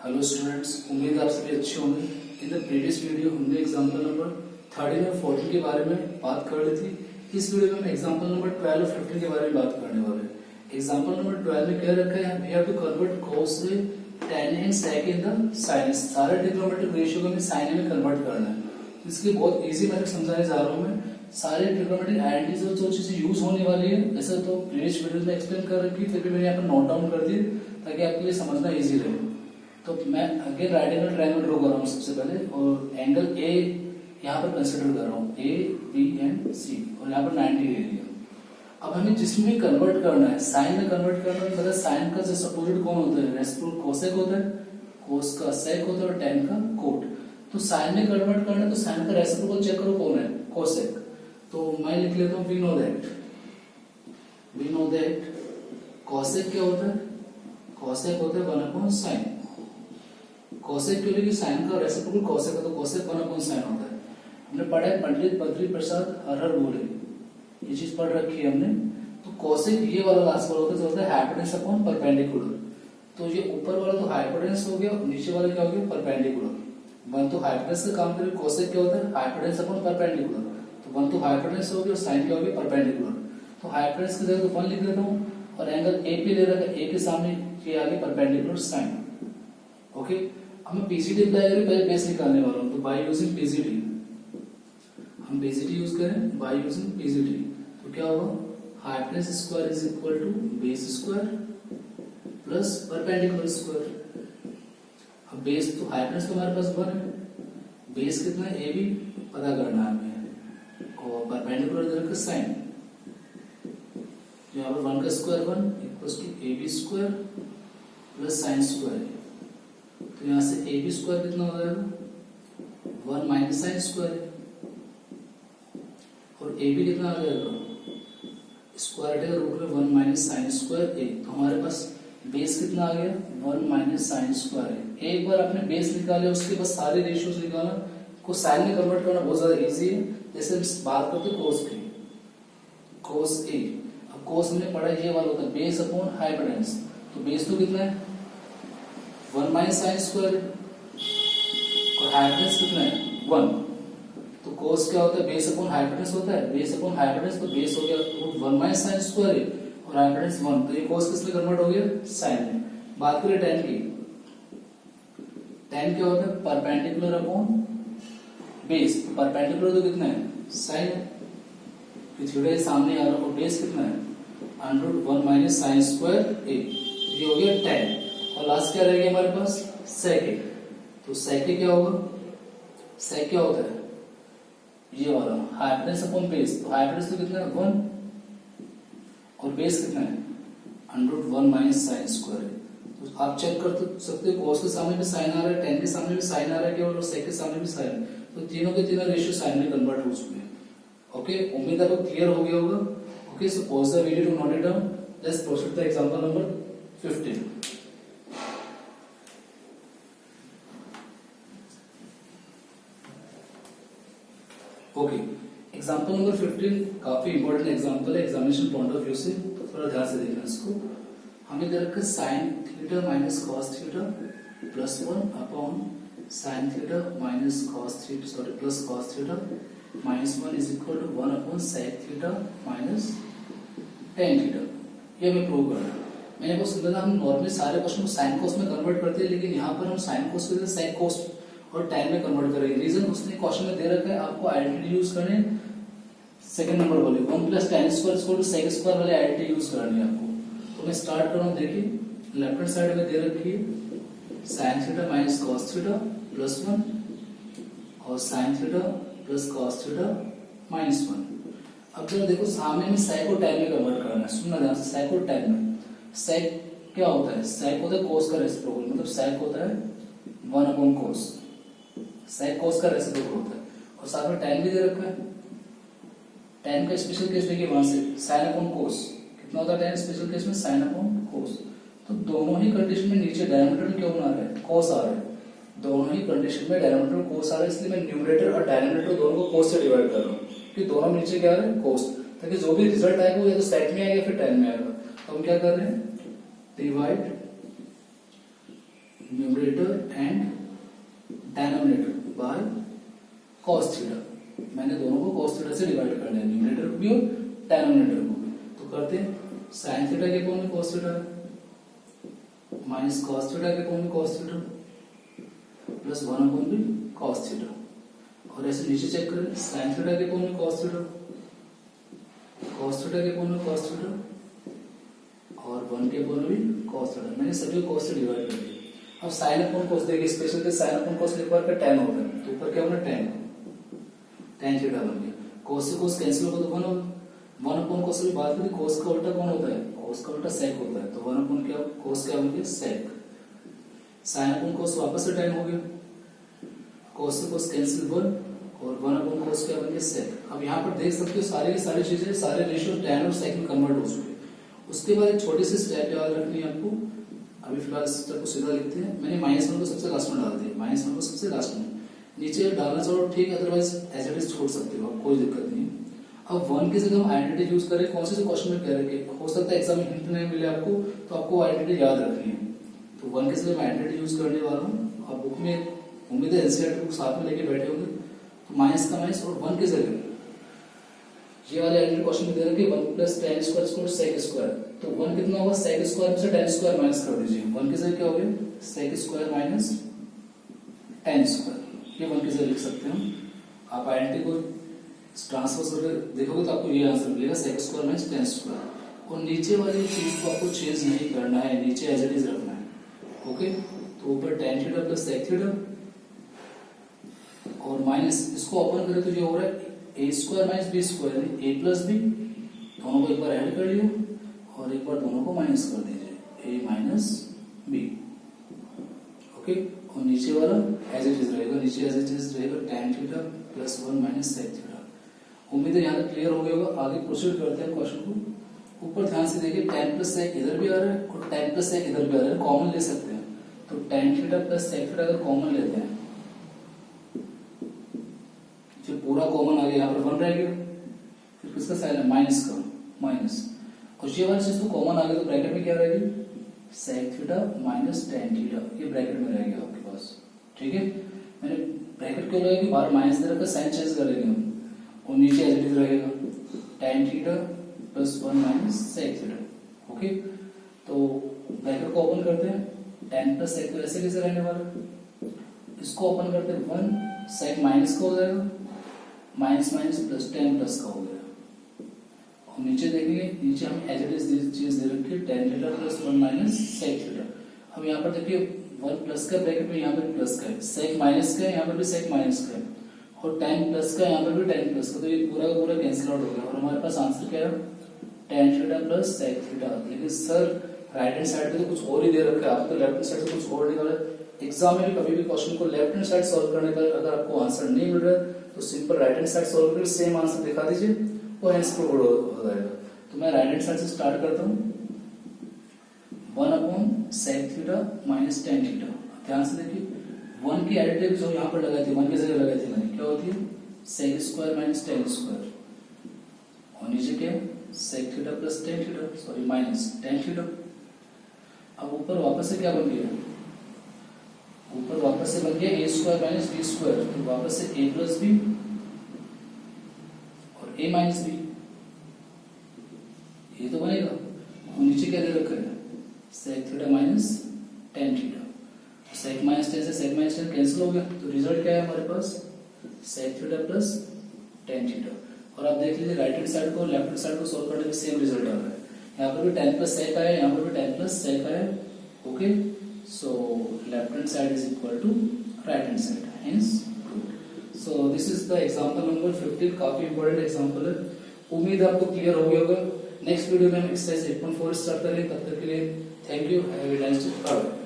Hello students, उम्मीद है आप सभी अच्छे होंगे। इन द प्रीवियस वीडियो हमने एग्जांपल नंबर 13 और 14 के बारे में बात कर ली थी। इस वीडियो में हम एग्जांपल नंबर 12 और 15 के बारे में बात करने वाले हैं। एग्जांपल नंबर 12 में क्या रखा है, we have to convert cos रे tan and sec in the sin। सारे ट्रिग्नोमेट्रिक रेशियो को हमें sin में कन्वर्ट करना है। इसके बहुत इजी मेथड समझाने जा रहा हूं मैं। सारे ट्रिग्नोमेट्रिक आइडेंटिटीज और जो चीजें यूज होने वाली है वैसे तो प्रीवियस वीडियो में एक्सप्लेन कर रखी है, फिर भी मैंने यहाँ पर नोट डाउन कर दी ताकि आपके लिए समझना इजी रहे। तो मैं again right angle triangle draw कर रहा हूँ सबसे पहले, और एंगल ए यहाँ पर कंसिडर कर रहा हूँ, ए बी एंड सी, और यहाँ पर 90 ले लिया। अब हमें जिसमें भी कन्वर्ट करना है, साइन में कन्वर्ट करना है, मतलब साइन का जैसे अपोजिट कौन होता है, रेसिप्रोकल कोसेक होता है, कोस का सेक होता है और टेन का कोट। तो साइन में कन्वर्ट करना है तो साइन का रेसिप्रोकल चेक करो कौन है, कोसेक। तो मैं लिख लेता हूँ वी नो दैट कोसेक क्या होता है, कोसेक होता है 1/sin। कोसेक क्यों लिखी, साइन का रेसिप्रोकल कोसेक है तो कोसेक 1/sin होता है। हमने पढ़ा है पंडित बद्री प्रसाद हर बोले, ये चीज पढ़ रखी है हमने। तो कोसेक ये वाला लास्ट वाला होता है जो होता है हाइपोटेनस अपॉन परपेंडिकुलर। तो ये ऊपर वाला तो हाइपोटेनस हो गया, नीचे वाला क्या हो गया, परपेंडिकुलर। वन तो हाइपोटेनस का काम करे, कोसेक क्या होता है हाइपोटेनस अपॉन परपेंडिकुलर। तो वन तो हाइपोटेनस हो गया और साइन क्या हो गया, परपेंडिकुलर। तो हाइपोटेनस की जगह तो 1 लिख देता हूँ, और एंगल ए पे ले रखा है, ए के सामने ये आ गया परपेंडिकुलर साइन। ओके, अब मैं पीसीटी अप्लाई करें, पहले बेस निकालने वाला हूं। तो बाय यूजिंग पीसीटी, हम पीसीटी यूज करें बाय यूजिंग पीसीटी। तो क्या होगा, hypotenuse square is equal to base square plus perpendicular square. अब बेस तो हाइपोटेनस तो हमारे पास 1 है, बेस कितना है, ए बी पता करना है हमें, और परपेंडिकुलर इधर का साइन। यहाँ पर 1 का square 1 equals to A B square plus sine square. तो यहां से ए बी स्क्वायर कितना हो जाएगा, 1 माइनस साइन स्क्वायर, और ए बी कितना आ जाएगा, स्क्वायर हटेगा रूट में 1 माइनस साइन स्क्वायर ए। तो हमारे पास बेस कितना आ गया, 1 माइनस साइन स्क्वायर ए। एक बार आपने बेस निकाले उसके बाद सारे रेशियोज निकालना को साइन में कन्वर्ट करना बहुत ज्यादा इजी है। जैसे हम बात करते हैं कोस की, कोस ए। अब कोस हमने पढ़ा ये वाला होता है बेस अपॉन हाइपोटेनस। तो बेस तो कितना है 1 माइनस साइन स्क्वायर, और हाइपोटेनस कितना है 1। तो कोस क्या होता है, बेस अपॉन हाइपोटेनस होता है, बेस अपॉन हाइपोटेनस। तो बेस हो गया 1 माइनस साइन स्क्वायर और हाइपोटेनस 1। तो ये कोस किस में कन्वर्ट हो गया, साइन में। बात करें टेन की, टेन क्या होता है परपेंडिकुलर अपॉन बेस। परपेंडिकुलर तो कितना है साइन है, थीटा सामने आ रहा है, और बेस कितना है √1 माइनस साइन स्क्वायर ए। ये हो गया टेन, और लास्ट क्या रहेगा हमारे पास, सेक। तो सेक क्या होगा, सेक क्या होता है ये वाला हाइपोटेनस अपॉन बेस। तो हाइपोटेनस तो कितना है 1, और बेस कितना है √1 माइनस साइन स्क्वायर है। तो आप चेक कर सकते हो, कोस के सामने भी साइन आ रहा है, टेन के सामने भी साइन आ रहा है केवल, और सेक के सामने भी साइन। तो तीनों के तीनों रेशियो साइन में कन्वर्ट हो चुके हैं। ओके, उम्मीद है आपको क्लियर हो गया होगा। Okay, so pause the video to note it down. Let's proceed the example number 15। Okay, example number 15 काफी इंपॉर्टेंट एग्जांपल है एग्जामिनेशन पॉइंट ऑफ व्यू से, तो थोड़ा ध्यान से देखना इसको। हमें दे रखा है sine theta minus cos theta plus 1 upon sine theta minus cos theta, sorry plus cos theta minus 1 is equal to 1 upon sec theta minus tan theta. ये हमें प्रूव करना है। मैंने आपको समझा, हम नॉर्मली सारे क्वेश्चन को साइन कोस में कन्वर्ट करते हैं, लेकिन यहाँ पर हम साइन कोस के सेक कोस और tan में कन्वर्ट करेंगे। रीजन उसने क्वेश्चन में दे रखा है आपको आइडेंटिटी यूज करने, सेकंड नंबर वाले 1 plus tan square equal to sec square वाले आइडेंटिटी यूज करनी है आपको। तो मैं स्टार्ट कर रहा हूँ, देखिए लेफ्ट हैंड साइड में दे रखी है sine theta minus cos theta plus 1 और sine theta plus cos theta minus 1। अब जब देखो सामने में सेक को tan में कन्वर्ट करना है, सुनना ध्यान से, सेक को tan में। सेक क्या होता है, सेक होता है कोस का रेसिप्रोकल, मतलब सेक होता है 1 अपॉन कोस, सेक कोस का रेसिप्रोकल होता है। और साथ में tan भी दे रखा है, tan का स्पेशल केस देखिए वहां से sin अपॉन कोस कितना होता है, tan स्पेशल केस में sin अपॉन कोस। तो दोनों ही कंडीशन में नीचे डायमीटर क्यों बना रहा है, कोस आ रहा है। दोनों ही कंडीशन में डायमीटर कोस आ रहा है, इसलिए मैं न्यूमरेटर और डायमीटर दोनों को कोस से डिवाइड कर रहा हूँ, कि दोनों नीचे क्या आ रहा है कोस, ताकि जो भी रिजल्ट आएगा वो या तो सेक में आएगा फिर tan में आएगा। तो हम क्या कर रहे हैं, divide numerator and denominator by cos theta. मैंने दोनों को cos थीटा से डिवाइड कर लिया, न्यूमरेटर को भी और डिनोमिनेटर को भी। तो करते हैं sin थीटा के कोण में cos theta minus cos theta के कोण में cos theta plus 1/b cos theta. और ऐसे नीचे चेक करें sin थीटा के कोण में cos थीटा, cos थीटा के कोण में cos थीटा और 1 के कोण में भी cos थीटा। मैंने सभी को cos से डिवाइड कर दिया। अब sin अपॉन cos देखिए, स्पेशल के sin अपॉन cos लिखवा कर tan हो गया, तो ऊपर क्या होगा tan थीटा बन गया। cos से cos कैंसिल होगा तो 1 होगा। 1 अपॉन cos की बात करें, cos का उल्टा कौन होता है? cos का उल्टा sec होता है, तो 1 अपॉन क्या cos क्या बन गया sec। sin अपॉन cos वापस से tan हो गया, cos से cos कैंसिल 1 और 1 अपॉन cos क्या बन गया sec। अब यहाँ पर देख सकते हो सारी की सारी चीजें, सारे रेशियो tan और sec में कन्वर्ट हो चुके हैं। उसके बाद एक छोटी सी स्टेप याद रखनी है आपको। अभी फिलहाल इस स्टेप को सीधा लिखते हैं। मैंने -1 को सबसे लास्ट में डाल दिया, -1 को सबसे लास्ट में, नीचे डालना चाहो ठीक है, अदरवाइज एज इट इज छोड़ सकते हो, कोई दिक्कत नहीं। अब 1 की जगह हम आइडेंटिटी यूज करें, कौन से क्वेश्चन में कह रहे हैं, हो सकता है एग्जाम में हिंट नहीं मिले आपको, तो आपको आइडेंटिटी याद रखनी है। तो 1 की जगह मैं आइडेंटिटी यूज करने वाला हूँ। अब बुक में उम्मीद है एनसीईआरटी बुक साथ में लेके बैठे होंगे, तो माइनस का माइनस और 1 की जगह ये वाले आइडेंटिटी क्वेश्चन में दे रखे 1 plus tan square square sec square, तो 1 कितना होगा sec स्क्वायर में से tan स्क्वायर माइनस कर दीजिए। 1 की जगह क्या हो गया sec square minus tan square, ये 1 की जगह लिख सकते हैं। आप आइडेंटिटी को ट्रांसफर करके देखोगे तो आपको ये आंसर मिलेगा sec square minus tan square. और नीचे वाली चीज को आपको चेंज नहीं करना है, नीचे एज इट इज रखना है। ओके, तो ऊपर tan theta plus sec theta और माइनस, इसको ओपन करें तो ये हो रहा है a square minus b square, a plus b, दोनों को एक बार ऐड कर लियो और एक बार दोनों को माइनस कर दीजिए, a माइनस b। ओके, और नीचे वाला एज इट इज रहेगा, नीचे एज इट इज रहेगा tan theta plus 1 minus sec theta. उम्मीद है यहाँ तक क्लियर हो गया होगा। आगे प्रोसीड करते हैं क्वेश्चन को। ऊपर ध्यान से देखिए tan प्लस sec इधर भी आ रहा है और tan प्लस sec इधर भी आ रहा है, कॉमन ले सकते हैं। तो tan theta plus sec theta अगर कॉमन लेते हैं, जो पूरा कॉमन आ गया, यहाँ पर 1 रह गया, फिर किसका साइन है माइनस का, माइनस, और ये वाली चीज तो कॉमन आ गया, तो ब्रैकेट में क्या रहेगी sec theta minus tan theta, ये ब्रैकेट में रहेगा आपके पास। ठीक है, मैंने ब्रैकेट क्यों लगाया कि बाहर माइनस दे रखा, साइन चेंज करेंगे हम, और नीचे एज इट इज रहेगा tan theta plus 1 minus sec theta. Okay, तो ब्रैकेट को ओपन करते हैं, tan प्लस sec तो ऐसे कैसे रहने वाला, इसको ओपन करते हैं 1 sec माइनस का हो जाएगा, minus minus plus tan plus का हो गया। और नीचे देखेंगे, नीचे हम एज इट इज चीज दे रखी है tan theta plus 1 minus sec theta. अब यहाँ पर देखिए 1 प्लस का ब्रैकेट में यहाँ पर प्लस का है, sec माइनस का है, यहाँ पर भी sec माइनस का है, और tan प्लस का यहाँ पर भी tan प्लस का, तो ये पूरा का पूरा कैंसिल आउट हो गया और हमारे पास आंसर क्या है tan theta plus sec theta. लेकिन सर राइट हैंड साइड पे तो कुछ और ही दे रखा है, आप तो लेफ्ट हैंड साइड से कुछ और निकाला। एग्जाम में भी कभी भी क्वेश्चन को लेफ्ट हैंड साइड सॉल्व करने पर अगर आपको आंसर नहीं मिल रहा है तो simple right hand side solve करके सेम आंसर दिखा दीजिए, वो आंसर प्रूव हो जाएगा। तो मैं राइट हैंड साइड से स्टार्ट करता हूँ, 1 upon sec theta minus tan theta. ध्यान से देखिए 1 की एडिटिव जो यहाँ पर लगाई थी, 1 की जगह लगाई थी मैंने, क्या होती है sec square minus tan square, और नीचे क्या sec theta plus tan theta, sorry minus tan theta. अब ऊपर वापस से क्या बन गया, ऊपर वापस से बन गया a square minus b square, तो वापस से a प्लस b और a माइनस b, ये तो बनेगा। और नीचे क्या दे रखा है sec theta minus tan theta, sec minus tan से sec माइनस tan कैंसिल हो गया, तो रिजल्ट क्या है हमारे पास sec theta plus tan theta. और आप देख लीजिए राइट हैंड साइड को लेफ्ट हैंड साइड को सोल्व करने में सेम रिजल्ट आ रहा है, यहाँ पर भी tan प्लस sec आया, यहाँ पर भी tan प्लस sec आया। Okay, so left hand side is equal to right hand side, hence proved। so this is the example number 15, काफी इंपॉर्टेंट एग्जांपल है। उम्मीद है आपको क्लियर हो गया होगा। नेक्स्ट वीडियो में हम एक्सरसाइज 8.4 स्टार्ट करेंगे, तब तक के लिए thank you, have a nice day.